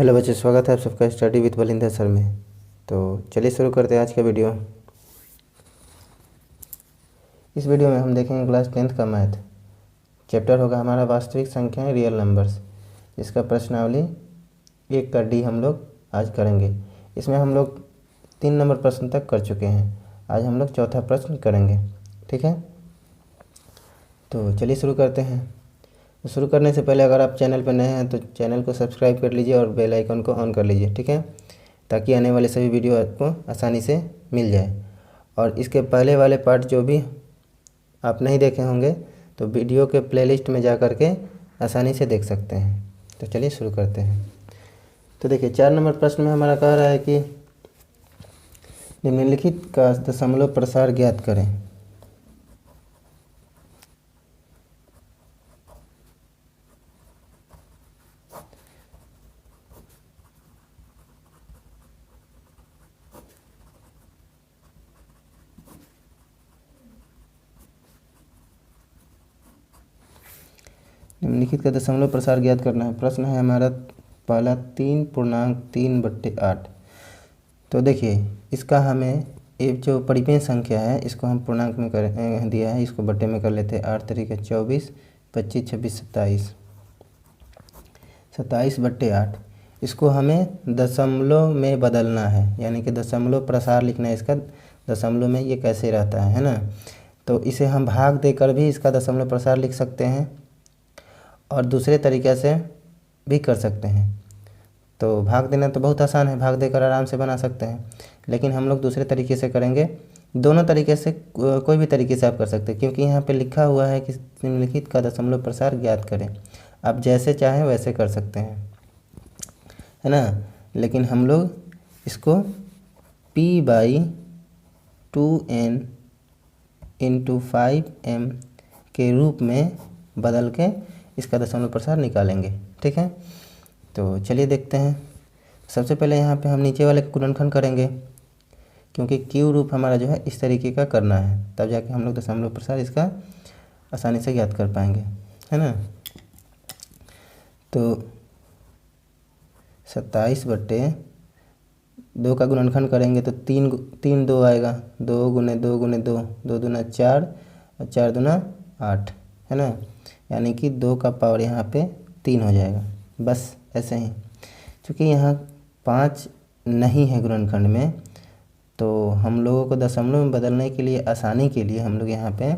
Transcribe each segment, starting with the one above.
Hello बच्चे, स्वागत है आप सबका स्टडी विद बलिंदर सर में। तो चलिए शुरू करते हैं आज का वीडियो। इस वीडियो में हम देखेंगे क्लास 10th का मैथ। चैप्टर होगा हमारा वास्तविक संख्याएं रियल नंबर्स। इसका प्रश्नावली 1 का डी हम लोग आज करेंगे। इसमें हम लोग 3 नंबर प्रश्न तक कर चुके हैं। आज हम लोग चौथा प्रश्न करेंगे, ठीक है। तो चलिए शुरू करते हैं। तो शुरू करने से पहले अगर आप चैनल पर नए हैं तो चैनल को सब्सक्राइब कर लीजिए और बेल आइकन को ऑन कर लीजिए, ठीक है, ताकि आने वाले सभी वीडियो आपको आसानी से मिल जाए। और इसके पहले वाले पार्ट जो भी आप नहीं देखे होंगे तो वीडियो के प्लेलिस्ट में जा कर के आसानी से देख सकते हैं। तो चलिए शुरू करते हैं। तो देखिए 4 नंबर प्रश्न में हमारा कह रहा है कि निम्नलिखित का दशमलव प्रसार ज्ञात करें। निम्नलिखित का दशमलव प्रसार ज्ञात करना है। प्रश्न है हमारा पहला 3.3/8। तो देखिए इसका हमें ये जो परिमेय संख्या है इसको हम पूर्णांक में कर दिया है, इसको बट्टे में कर लेते हैं। 8 तरीके 24, 25, 26, 27, 27/8। इसको हमें दशमलव में बदलना है, यानी कि दशमलव प्रसार लिखना है इसका। दशमलव में ये कैसे रहता है ना, तो इसे हम भाग देकर भी इसका दशमलव प्रसार लिख सकते हैं और दूसरे तरीके से भी कर सकते हैं। तो भाग देना तो बहुत आसान है, भाग देकर आराम से बना सकते हैं, लेकिन हम लोग दूसरे तरीके से करेंगे। दोनों तरीके से कोई भी तरीके से आप कर सकते हैं, क्योंकि यहाँ पे लिखा हुआ है कि निम्नलिखित का दशमलव प्रसार ज्ञात करें। आप जैसे चाहें वैसे कर सकते हैं, है ना। लेकिन हम लोग इसको p/2n × 5m के रूप में बदल के इसका दशमलव प्रसार निकालेंगे, ठीक है। तो चलिए देखते हैं। सबसे पहले यहाँ पे हम नीचे वाले का गुणनखंड करेंगे, क्योंकि क्यू रूप हमारा जो है इस तरीके का करना है, तब जाके हम लोग दशमलव प्रसार इसका आसानी से ज्ञात कर पाएंगे, है ना। तो 27/2 का गुणनखंड करेंगे तो 3 2 आएगा। 2 × 2 × 2, 2 दूना 4 और 4 दूना 8, है ना। यानी कि 2 का पावर यहाँ पे 3 हो जाएगा। बस ऐसे ही, क्योंकि यहाँ 5 नहीं है गुणनखंड में, तो हम लोगों को दशमलव में बदलने के लिए आसानी के लिए हम लोग यहाँ पे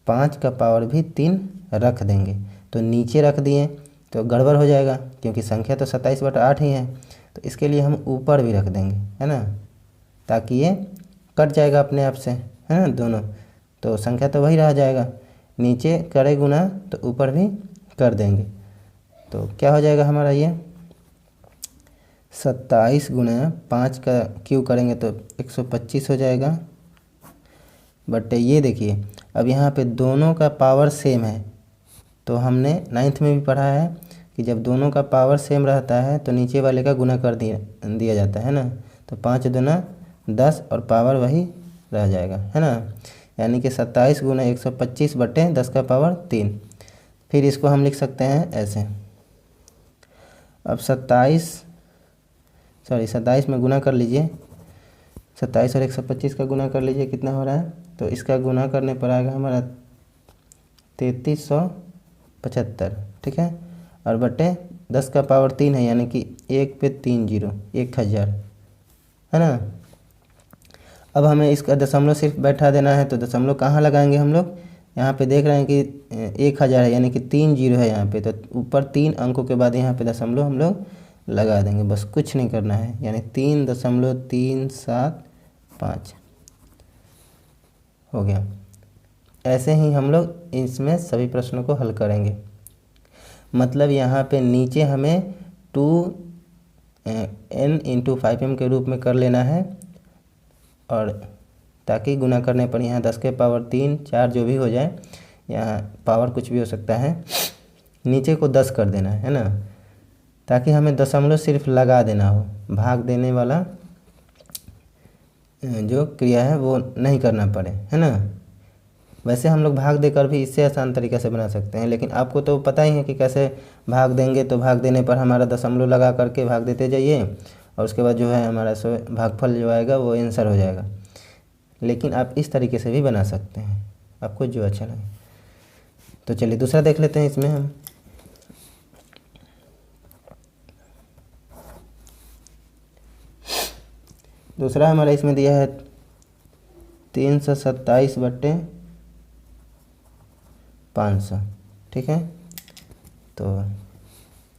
5 का पावर भी 3 रख देंगे। तो नीचे रख दिए तो गड़बड़ हो जाएगा, क्योंकि संख्या तो 27/8 ही है। तो इसके लिए हम ऊपर भी रख देंगे, है ना, ताकि ये कट जाएगा अपने आप से, है ना, दोनों। तो संख्या तो वही रह जाएगा, नीचे करे गुना तो ऊपर भी कर देंगे। तो क्या हो जाएगा हमारा ये 27 × 5 का क्यू करेंगे तो 125 हो जाएगा। बट ये देखिए अब यहाँ पे दोनों का पावर सेम है। तो हमने 9th में भी पढ़ा है कि जब दोनों का पावर सेम रहता है तो नीचे वाले का गुना कर दिया जाता है ना। तो 5 दूना 10 और पावर वही रह जाएगा, है ना। यानी कि 27 × 125/10 का पावर 3। फिर इसको हम लिख सकते हैं ऐसे। अब 27 में गुना कर लीजिए। 27 और 125 का गुना कर लीजिए, कितना हो रहा है। तो इसका गुना करने पर आएगा हमारा 3375, ठीक है। और बटे 10 का पावर 3 है, यानी कि 1 पे 3 0, 1000, है ना। अब हमें इसका दशमलव सिर्फ बैठा देना है। तो दशमलव कहाँ लगाएंगे हम लोग, यहाँ पे देख रहे हैं कि 1000 है, यानी कि 3 0 है यहाँ पे। तो ऊपर 3 अंकों के बाद यहाँ पे दशमलव हम लोग लगा देंगे, बस कुछ नहीं करना है। यानी 3.375 हो गया। ऐसे ही हम लोग इसमें सभी प्रश्नों को हल करेंगे। मतलब यहाँ पे नीचे हमें 2n × 5m के रूप में कर लेना है, और ताकि गुना करने पर यहाँ 10 के पावर 3 4 जो भी हो जाए, यहाँ पावर कुछ भी हो सकता है, नीचे को 10 कर देना है ना, ताकि हमें दशमलव सिर्फ लगा देना हो। भाग देने वाला जो क्रिया है वो नहीं करना पड़े, है ना। वैसे हम लोग भाग देकर भी इससे आसान तरीके से बना सकते हैं, लेकिन आपको तो पता ही है कि कैसे भाग देंगे। तो भाग देने पर हमारा दशमलव लगा करके भाग देते जाइए और उसके बाद जो है हमारा भागफल जो आएगा वो आंसर हो जाएगा। लेकिन आप इस तरीके से भी बना सकते हैं, आपको जो अच्छा लगे। तो चलिए दूसरा देख लेते हैं इसमें हम। दूसरा हमारा इसमें दिया है 327/500, ठीक है। तो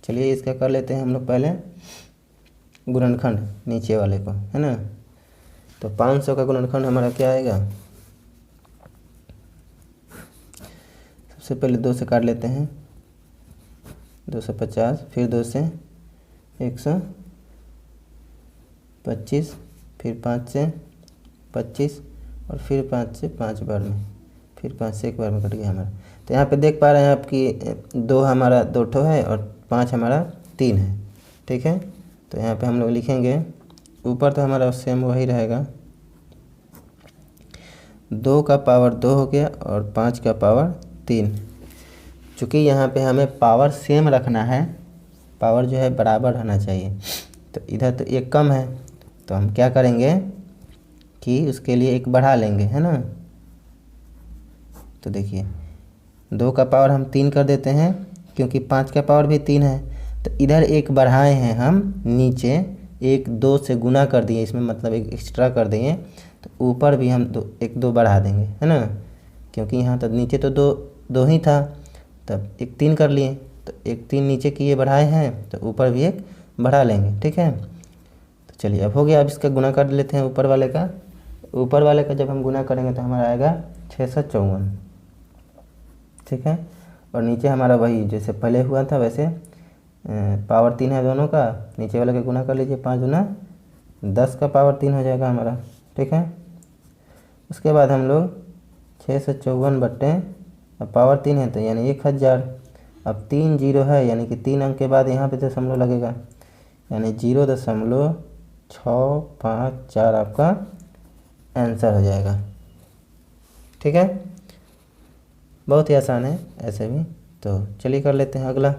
चलिए इसका कर लेते हैं हम लोग पहले गुणनखंड नीचे वाले को, है ना। तो 500 का गुणनखंड हमारा क्या आएगा, सबसे पहले 2 से काट लेते हैं, 250, फिर 2 से 125, फिर 5 से 25 और फिर 5 से 5 बार में, फिर 5 से एक बार में कट गया हमारा। तो यहाँ पे देख पा रहे हैं आप कि 2 हमारा 2 ठो है और 5 हमारा 3 है, ठीक है। तो यहाँ पे हम लोग लिखेंगे, ऊपर तो हमारा सेम वही रहेगा, 2 का पावर 2 हो गया और 5 का पावर 3। चूँकि यहाँ पे हमें पावर सेम रखना है, पावर जो है बराबर रहना चाहिए। तो इधर तो एक कम है, तो हम क्या करेंगे कि उसके लिए एक बढ़ा लेंगे, है ना। तो देखिए 2 का पावर हम 3 कर देते हैं, क्योंकि 5 का पावर भी 3 है। तो इधर एक बढ़ाए हैं हम नीचे, एक 2 से गुना कर दिए इसमें, मतलब एक एक्स्ट्रा कर दिए। तो ऊपर भी हम 2 बढ़ा देंगे, है ना, क्योंकि यहाँ तो नीचे तो 2 ही था, तब एक 3 कर लिए। तो एक 3 नीचे किए बढ़ाए हैं, तो ऊपर भी एक बढ़ा लेंगे, ठीक है। तो चलिए अब हो गया। अब इसका गुना कर लेते हैं ऊपर वाले का। ऊपर वाले का जब हम गुना करेंगे तो हमारा आएगा 654, ठीक है। और नीचे हमारा वही जैसे पहले हुआ था वैसे पावर 3 है दोनों का, नीचे वाले का गुना कर लीजिए, 5 दूना 10 का पावर 3 हो जाएगा हमारा, ठीक है। उसके बाद हम लोग 654 बट्टे, अब पावर 3 है तो यानी 1000। अब 3 जीरो है, यानी कि 3 अंक के बाद यहाँ पे दशमलव लगेगा, यानी 0.654 आपका आंसर हो जाएगा, ठीक है। बहुत ही आसान है ऐसे भी। तो चलिए कर लेते हैं अगला।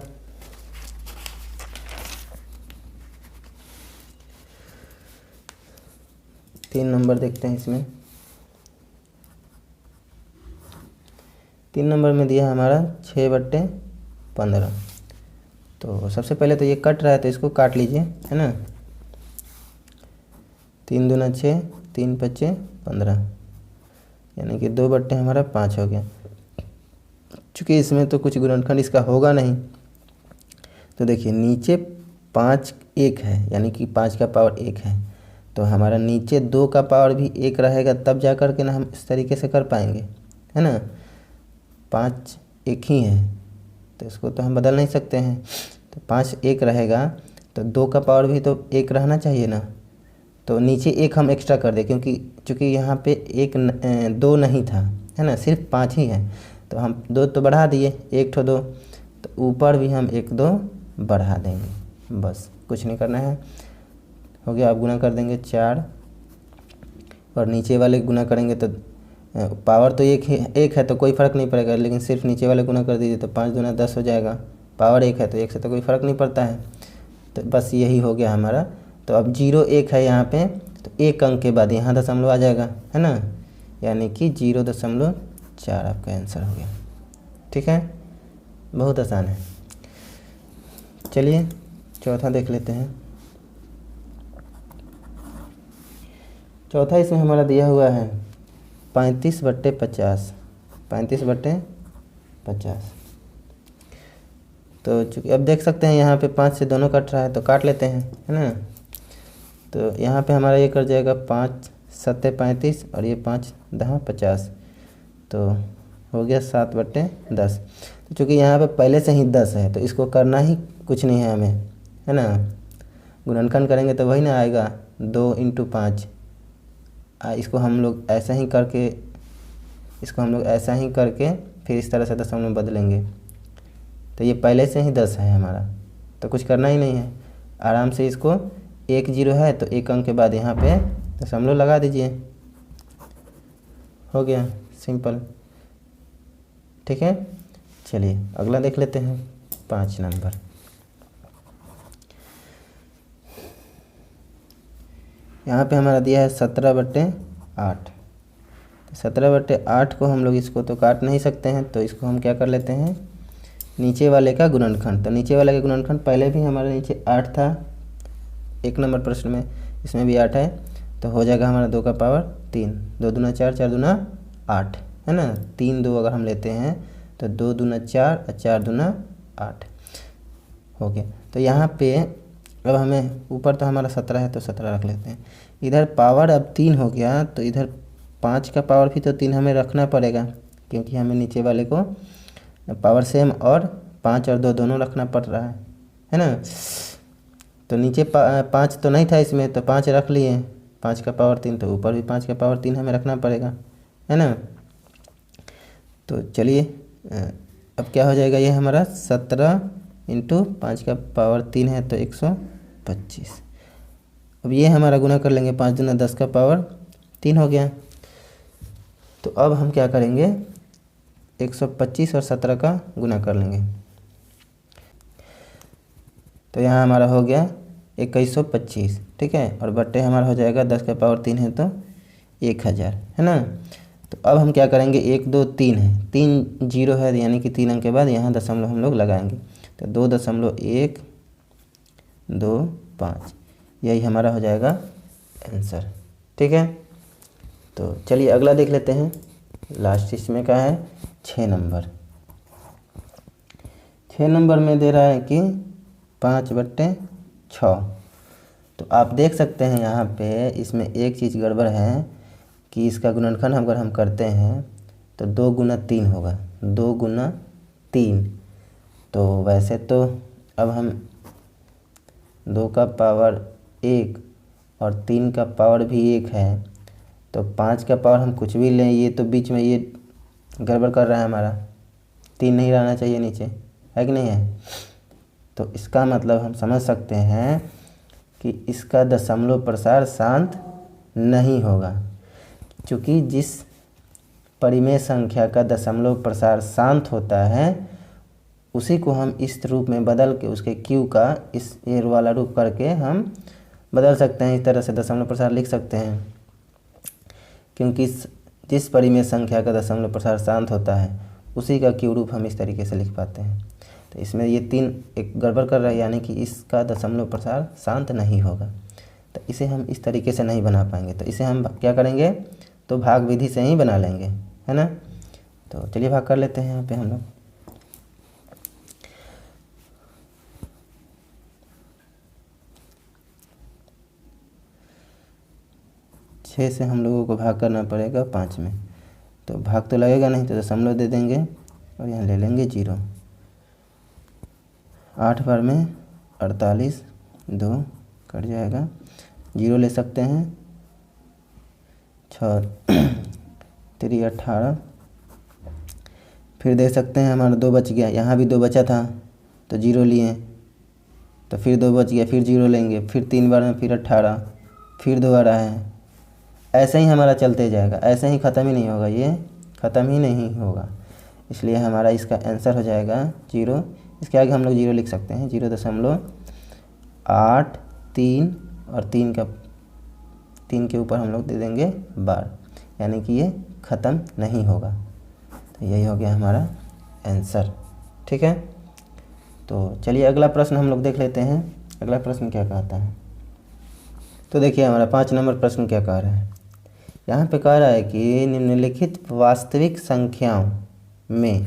तीन नंबर देखते हैं इसमें। 3 नंबर में दिया हमारा 6/15। तो सबसे पहले तो ये कट रहा है, तो इसको काट लीजिए, है ना। 3 दूना 6, 3 पच्चे 15, यानी कि 2 बट्टे हमारा 5 हो गया। चूँकि इसमें तो कुछ गुणनखंड इसका होगा नहीं, तो देखिए नीचे 5 1 है, यानी कि 5 का पावर 1 है। तो हमारा नीचे 2 का पावर भी 1 रहेगा, तब जा कर के ना हम इस तरीके से कर पाएंगे, है ना। 5 1 ही है, तो इसको तो हम बदल नहीं सकते हैं। तो 5 1 रहेगा, तो 2 का पावर भी तो 1 रहना चाहिए ना। तो नीचे 1 हम एक्स्ट्रा कर दें, क्योंकि चूँकि यहाँ पे 2 नहीं था, है ना, सिर्फ 5 ही है। तो हम 2 तो बढ़ा दिए, 1 ठो 2, तो ऊपर भी हम 1 2 बढ़ा देंगे, बस कुछ नहीं करना है, हो गया। अब गुना कर देंगे 4, और नीचे वाले गुना करेंगे तो पावर तो 1 है तो कोई फ़र्क नहीं पड़ेगा, लेकिन सिर्फ नीचे वाले गुना कर दीजिए तो 5 दूना 10 हो जाएगा। पावर 1 है तो 1 से तो कोई फ़र्क नहीं पड़ता है। तो बस यही हो गया हमारा। तो अब 0 1 है यहाँ पे, तो 1 अंक के बाद यहाँ दशमलव आ जाएगा, है ना, यानी कि 0.4 आपका आंसर हो गया, ठीक है। बहुत आसान है। चलिए चौथा देख लेते हैं। चौथा इसमें हमारा दिया हुआ है 35/50, 35/50। तो चूँकि अब देख सकते हैं यहाँ पे 5 से दोनों कट रहा है, तो काट लेते हैं, है ना। तो यहाँ पे हमारा ये कट जाएगा 5 7 35 और ये 5 10 50, तो हो गया 7/10। तो चूँकि यहाँ पे पहले से ही 10 है, तो इसको करना ही कुछ नहीं है हमें, है ना। गुणनखंड करेंगे तो वही ना आएगा, 2 × 5। इसको हम लोग ऐसा ही करके फिर इस तरह से दशमलव बदलेंगे। तो ये पहले से ही 10 है हमारा, तो कुछ करना ही नहीं है, आराम से इसको 1 0 है तो 1 अंक के बाद यहाँ पे दशमलव लगा दीजिए, हो गया सिंपल। ठीक है। चलिए अगला देख लेते हैं 5 नंबर। यहाँ पे हमारा दिया है 17/8। 17/8 को हम लोग इसको तो काट नहीं सकते हैं, तो इसको हम क्या कर लेते हैं, नीचे वाले का गुणनखंड। तो नीचे वाले का गुणनखंड पहले भी हमारे नीचे 8 था 1 नंबर प्रश्न में, इसमें भी 8 है, तो हो जाएगा हमारा 2 का पावर 3। 2 दूना 4, 4 दूना 8, है ना। 3 2 अगर हम लेते हैं तो 2 दूना 4 और 4 दूना 8 हो गया। तो यहाँ पे अब हमें ऊपर तो हमारा 17 है तो 17 रख लेते हैं। इधर पावर अब 3 हो गया, तो इधर 5 का पावर भी तो 3 हमें रखना पड़ेगा, क्योंकि हमें नीचे वाले को पावर सेम और 5 और 2 दोनों रखना पड़ रहा है ना। तो नीचे 5 तो नहीं था इसमें, तो 5 रख लिए, 5 का पावर 3, तो ऊपर भी 5 का पावर 3 हमें रखना पड़ेगा, है ना। तो चलिए अब क्या हो जाएगा, ये हमारा 17 इंटू 5 का पावर 3 है तो 125। अब ये हमारा गुना कर लेंगे, 5 दूना 10 का पावर 3 हो गया। तो अब हम क्या करेंगे, 125 और 17 का गुना कर लेंगे, तो यहाँ हमारा हो गया 2125, ठीक है। और बट्टे हमारा हो जाएगा 10 का पावर 3 है तो 1000, है ना। तो अब हम क्या करेंगे, 1 2 3 है, 3 जीरो है, यानी कि 3 अंक के बाद यहाँ दशमलव हम लोग लगाएंगे, तो 2.125, यही हमारा हो जाएगा आंसर, ठीक है। तो चलिए अगला देख लेते हैं, लास्ट इसमें का है 6 नंबर। 6 नंबर में दे रहा है कि 5/6। तो आप देख सकते हैं यहाँ पे इसमें एक चीज़ गड़बड़ है कि इसका गुणनखंड अगर हम करते हैं तो 2 गुना 3 होगा, 2 गुना 3। तो वैसे तो अब हम 2 का पावर 1 और 3 का पावर भी 1 है, तो 5 का पावर हम कुछ भी लें, ये तो बीच में ये गड़बड़ कर रहा है हमारा, 3 नहीं रहना चाहिए नीचे, है कि नहीं है। तो इसका मतलब हम समझ सकते हैं कि इसका दशमलव प्रसार शांत नहीं होगा, क्योंकि जिस परिमेय संख्या का दशमलव प्रसार शांत होता है उसी को हम इस रूप में बदल के उसके क्यू का इस ये वाला रूप करके हम बदल सकते हैं, इस तरह से दशमलव प्रसार लिख सकते हैं। क्योंकि जिस परिमेय संख्या का दशमलव प्रसार शांत होता है उसी का क्यू रूप हम इस तरीके से लिख पाते हैं। तो इसमें ये 3 एक गड़बड़ कर रहा है, यानी कि इसका दशमलव प्रसार शांत नहीं होगा, तो इसे हम इस तरीके से नहीं बना पाएंगे। तो इसे हम क्या करेंगे, तो भाग विधि से ही बना लेंगे, है ना। तो चलिए भाग कर लेते हैं यहाँ पे हम लोग। छः से हम लोगों को भाग करना पड़ेगा 5 में, तो भाग तो लगेगा नहीं, तो दशमलव दे देंगे और यहाँ ले लेंगे 0। 8 बार में 48, 2 कट जाएगा, 0 ले सकते हैं, 6 3 18, फिर दे सकते हैं, हमारा 2 बच गया, यहाँ भी 2 बचा था तो 0 लिए, तो फिर 2 बच गया, फिर 0 लेंगे, फिर 3 बार में फिर 18, फिर 2 आ रहा है, ऐसे ही हमारा चलते जाएगा, ऐसे ही ख़त्म ही नहीं होगा, ये ख़त्म ही नहीं होगा। इसलिए हमारा इसका आंसर हो जाएगा 0। इसके आगे हम लोग 0 लिख सकते हैं, 0.83 और 3 के ऊपर हम लोग दे देंगे बार, यानी कि ये ख़त्म नहीं होगा। तो यही हो गया हमारा आंसर, ठीक है। तो चलिए अगला प्रश्न हम लोग देख लेते हैं, अगला प्रश्न क्या कहता है। तो देखिए हमारा 5 नंबर प्रश्न क्या कह रहा है, यहाँ पे कह रहा है कि निम्नलिखित वास्तविक संख्याओं में,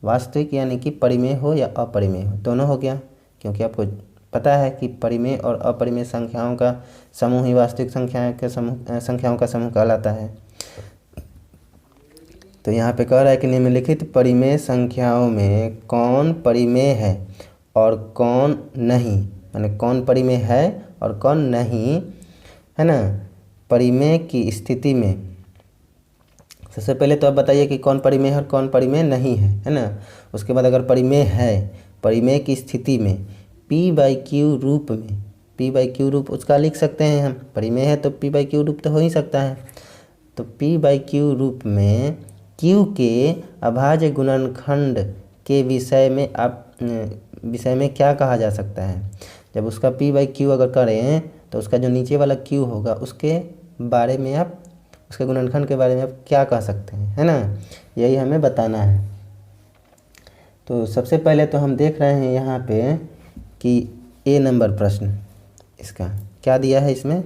वास्तविक यानी कि परिमेय हो या अपरिमेय हो, दोनों हो गया, क्योंकि आपको पता है कि परिमेय और अपरिमेय संख्याओं का समूह ही वास्तविक संख्याओं का समूह कहलाता है। तो यहाँ पे कह रहा है कि निम्नलिखित परिमेय संख्याओं में कौन परिमेय है और कौन नहीं, माने कौन परिमेय है और कौन नहीं, है ना। परिमेय की स्थिति में सबसे पहले तो आप बताइए कि कौन परिमेय है और कौन परिमेय नहीं है ना। उसके बाद अगर परिमेय है, परिमेय की स्थिति में p/q रूप में, p/q रूप उसका लिख सकते हैं हम, परिमेय है तो p/q रूप तो हो ही सकता है। तो p/q रूप में क्यू के अभाज्य गुणनखंड के विषय में क्या कहा जा सकता है। जब उसका पी बाई क्यू अगर करें तो उसका जो नीचे वाला क्यू होगा उसके बारे में आप, उसके गुणनखंड के बारे में आप क्या कह सकते हैं, है ना, यही हमें बताना है। तो सबसे पहले तो हम देख रहे हैं यहाँ पे कि ए नंबर प्रश्न इसका क्या दिया है, इसमें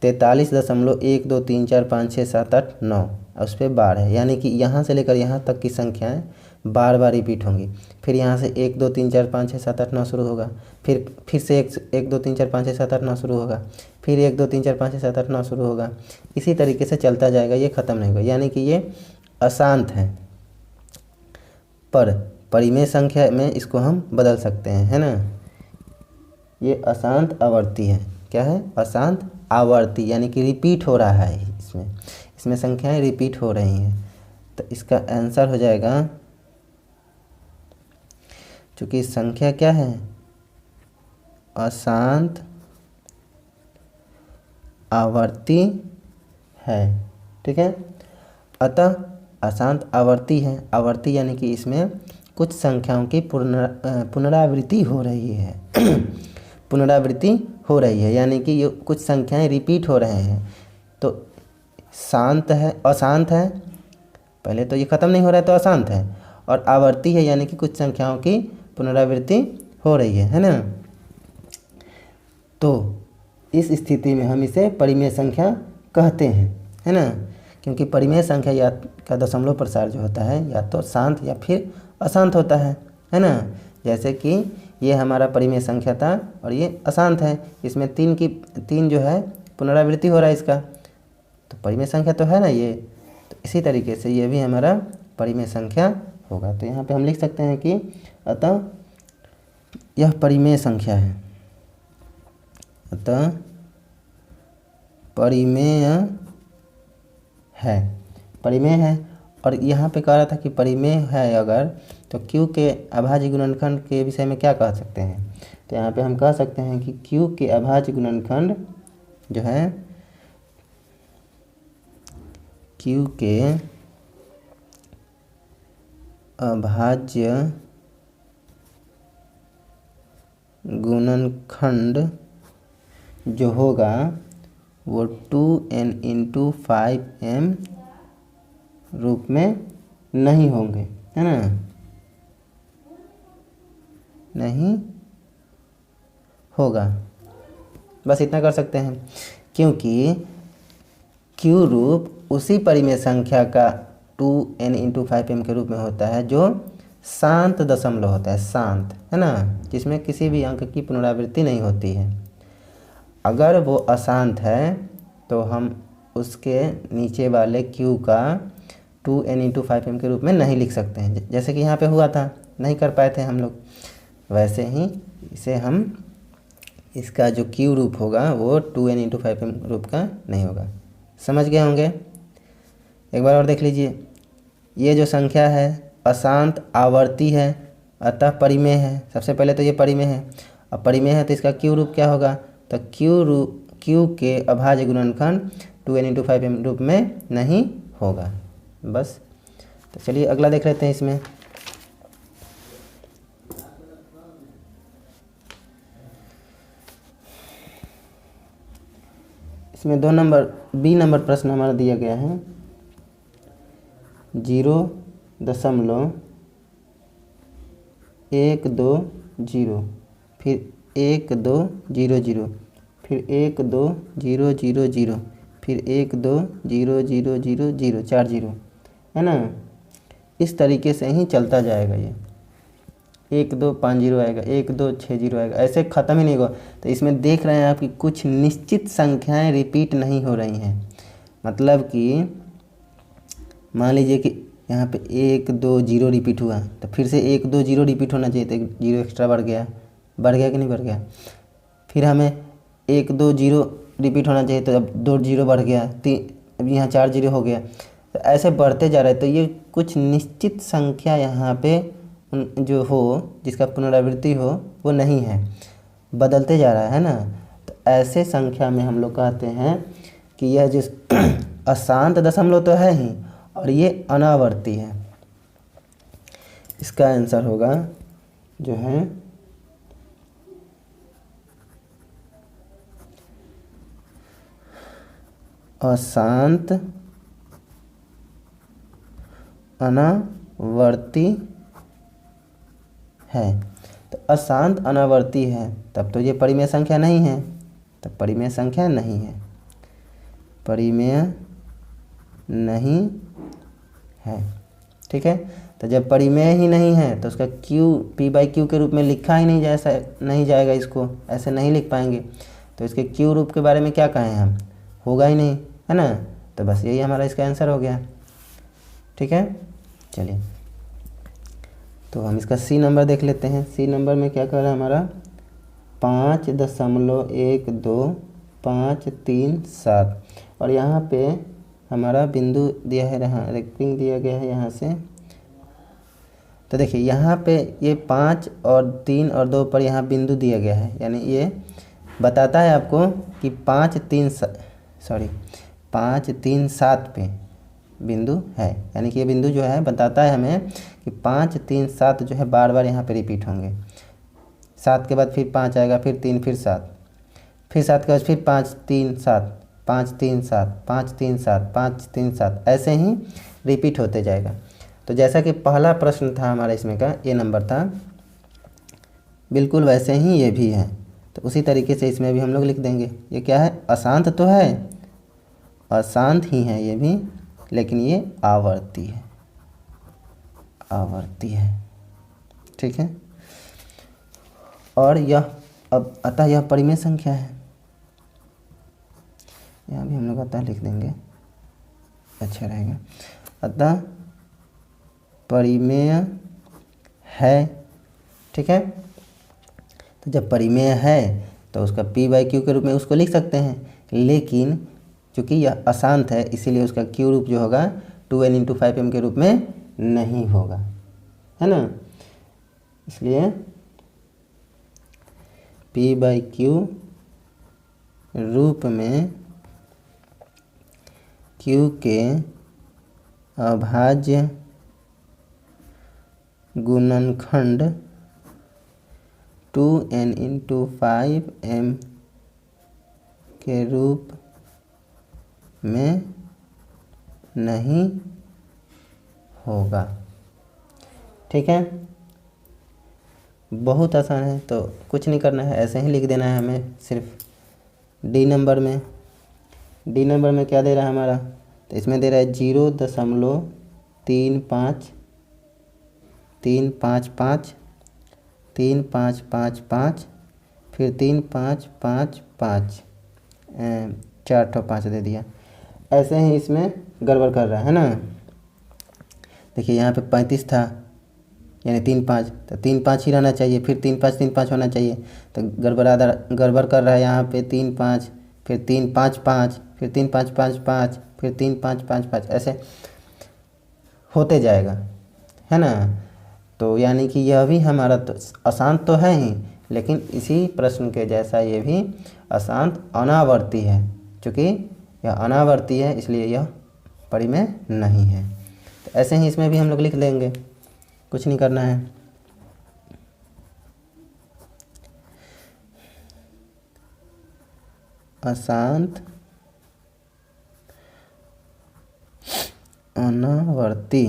43.123456789 और उस पर बार है, यानी कि यहाँ से लेकर यहाँ तक की संख्याएं बार बार रिपीट होंगी। फिर यहाँ से 1 2 3 4 5 6 7 8 9 शुरू होगा, फिर से 1 2 3 4 5 6 7 8 9 शुरू होगा, फिर 1 2 3 4 5 6 7 8 9 शुरू होगा। इसी तरीके से चलता जाएगा, ये ख़त्म नहीं होगा, यानी कि ये अशांत है। पर परिमेय संख्या में इसको हम बदल सकते हैं, है ना। ये अशांत आवर्ती है। क्या है? अशांत आवर्ती, यानी कि रिपीट हो रहा है, इसमें संख्याएं रिपीट हो रही हैं। तो इसका आंसर हो जाएगा, चूँकि संख्या क्या है, अशांत आवर्ती है, ठीक है। अतः अशांत आवर्ती है, आवर्ती यानी कि इसमें कुछ संख्याओं की पुनरावृत्ति हो रही है पुनरावृत्ति हो रही है, यानी कि ये कुछ संख्याएं रिपीट हो रहे हैं। तो शांत है, अशांत है, पहले तो ये ख़त्म नहीं हो रहा है तो अशांत है, और आवर्ती है यानी कि कुछ संख्याओं की पुनरावृत्ति हो रही है ना। तो इस स्थिति में हम इसे परिमेय संख्या कहते हैं, है ना, क्योंकि परिमेय संख्या या का दशमलव प्रसार जो होता है या तो शांत या फिर अशांत होता है ना। जैसे कि ये हमारा परिमेय संख्या था और ये अशांत है, इसमें तीन जो है पुनरावृत्ति हो रहा है इसका, तो परिमेय संख्या तो है ना ये। तो इसी तरीके से ये भी हमारा परिमेय संख्या होगा। तो यहाँ पे हम लिख सकते हैं कि अतः यह परिमेय संख्या है, अतः परिमेय है। और यहाँ पे कह रहा था कि परिमेय है अगर, तो क्यू के अभाज्य गुणनखंड के विषय में क्या कह सकते हैं। तो यहाँ पे हम कह सकते हैं कि क्यू के अभाज्य गुणनखंड जो है, क्यू के अभाज्य गुणनखंड जो होगा वो 2n × 5m रूप में नहीं होंगे, है ना, नहीं होगा। बस इतना कर सकते हैं, क्योंकि क्यू रूप उसी परिमेय संख्या का 2n × 5m के रूप में होता है जो शांत दशमलव होता है, शांत, है ना, जिसमें किसी भी अंक की पुनरावृत्ति नहीं होती है। अगर वो अशांत है तो हम उसके नीचे वाले q का 2n × 5m के रूप में नहीं लिख सकते हैं, जैसे कि यहाँ पे हुआ था, नहीं कर पाए थे हम लोग। वैसे ही इसे हम, इसका जो q रूप होगा वो 2n × 5m रूप का नहीं होगा। समझ गए होंगे। एक बार और देख लीजिए, ये जो संख्या है अशांत आवर्ती है, अतः परिमेय है। सबसे पहले तो ये परिमेय है, अब परिमेय है तो इसका q रूप क्या होगा, तो q के अभाज्य गुणनखंड 2n × 5m रूप में नहीं होगा। बस, तो चलिए अगला देख लेते हैं। इसमें 2 नंबर बी नंबर प्रश्न हमारा दिया गया है, 0.120, फिर 1200, फिर 12000, फिर 1200000, 4 0, है ना। इस तरीके से ही चलता जाएगा, ये 1250 आएगा, 1260 आएगा, ऐसे ख़त्म ही नहीं होगा। तो इसमें देख रहे हैं आप कि कुछ निश्चित संख्याएं रिपीट नहीं हो रही हैं। मतलब कि मान लीजिए कि यहाँ पे 1 2 0 रिपीट हुआ, तो फिर से 1 2 0 रिपीट होना चाहिए, तो 1 0 एक्स्ट्रा बढ़ गया कि नहीं बढ़ गया। फिर हमें 1 2 0 रिपीट होना चाहिए, तो अब 2 0 बढ़ गया, अब यहाँ 4 0 हो गया। तो ऐसे बढ़ते जा रहे हैं। तो ये कुछ निश्चित संख्या यहाँ पे जो हो, जिसका पुनरावृत्ति हो, वो नहीं है, बदलते जा रहा है ना। तो ऐसे संख्या में हम लोग कहते हैं कि यह जिस अशांत दशमलव तो है ही, और ये अनावर्ती है। इसका आंसर होगा जो है अशांत अनावर्ती है। तो अशांत अनावर्ती है तब तो ये परिमेय संख्या नहीं है, तब परिमेय संख्या नहीं है, परिमेय नहीं है। ठीक है, तो जब परिमेय ही नहीं है तो उसका क्यू p/q के रूप में लिखा ही नहीं जाएगा, इसको ऐसे नहीं लिख पाएंगे। तो इसके क्यू रूप के बारे में क्या कहें हम, होगा ही नहीं, है ना। तो बस यही हमारा इसका आंसर हो गया। ठीक है, चलिए तो हम इसका सी नंबर देख लेते हैं। सी नंबर में क्या कर रहा है हमारा 5.12537 और यहाँ पे हमारा बिंदु दिया है, यहाँ रेक्टिंग दिया गया है यहाँ से। तो देखिए यहाँ पे ये 5 और 3 और 2 पर यहाँ बिंदु दिया गया है, यानी ये बताता है आपको कि 5 3 7 पे बिंदु है, यानी कि ये बिंदु जो है बताता है हमें कि 5 3 7 जो है बार बार यहाँ पे रिपीट होंगे। 7 के बाद फिर 5 आएगा, फिर 3, फिर 7, फिर 7 के बाद फिर 5 3 7, 5 3 7, 5 3 7, 5 3 7, ऐसे ही रिपीट होते जाएगा। तो जैसा कि पहला प्रश्न था हमारा इसमें का ये नंबर था, बिल्कुल वैसे ही ये भी है। तो उसी तरीके से इसमें भी हम लोग लिख देंगे। ये क्या है, अशांत तो है, अशांत ही है ये भी, लेकिन ये आवर्ती है, आवर्ती है। ठीक है, और यह अब अतः यह परिमेय संख्या है, यहाँ भी हम लोग अतः लिख देंगे, अच्छा रहेगा। अतः परिमेय है। ठीक है, तो जब परिमेय है तो उसका p/q के रूप में उसको लिख सकते हैं, लेकिन चूँकि यह अशांत है इसीलिए उसका q रूप जो होगा 2n × 5m के रूप में नहीं होगा, है ना। इसलिए p/q रूप में q के अभाज्य गुणनखंड 2n × 5m के रूप में नहीं होगा। ठीक है, बहुत आसान है, तो कुछ नहीं करना है, ऐसे ही लिख देना है हमें। सिर्फ डी नंबर में क्या दे रहा है हमारा, तो इसमें दे रहा है 0.355 355 3555 फिर 3555 4 ठो 5 दे दिया। ऐसे ही इसमें गड़बड़ कर रहा है ना। देखिए यहाँ पे 35 था, यानी 3 5, तो 3 5 ही रहना चाहिए, फिर 3 5 3 5 होना चाहिए। तो गड़बड़ कर रहा है यहाँ पे 3 5, फिर 3 5 5, फिर 3 5 5 5, फिर 3 5 5 5, ऐसे होते जाएगा, है ना। तो यानी कि यह भी हमारा तो अशांत तो है ही, लेकिन इसी प्रश्न के जैसा ये भी अशांत अनावर्ती है। चूँकि यह अनावर्ती है इसलिए यह परिमेय नहीं है। तो ऐसे ही इसमें भी हम लोग लिख लेंगे, कुछ नहीं करना है। अशांत अनावर्ती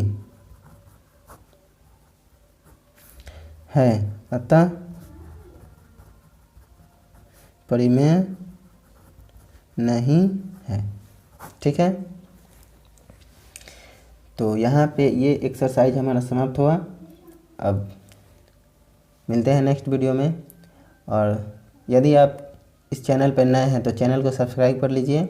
है अतः परिमेय नहीं है। ठीक है, तो यहाँ पे ये एक्सरसाइज हमारा समाप्त हुआ। अब मिलते हैं नेक्स्ट वीडियो में, और यदि आप इस चैनल पर नए हैं तो चैनल को सब्सक्राइब कर लीजिए,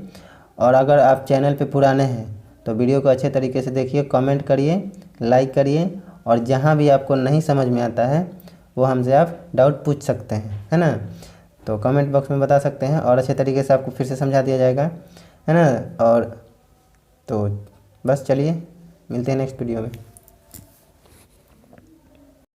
और अगर आप चैनल पे पुराने हैं तो वीडियो को अच्छे तरीके से देखिए, कमेंट करिए, लाइक करिए, और जहाँ भी आपको नहीं समझ में आता है वो हमसे आप डाउट पूछ सकते हैं, है ना। तो कमेंट बॉक्स में बता सकते हैं और अच्छे तरीके से आपको फिर से समझा दिया जाएगा, है ना। और तो बस चलिए मिलते हैं नेक्स्ट वीडियो में।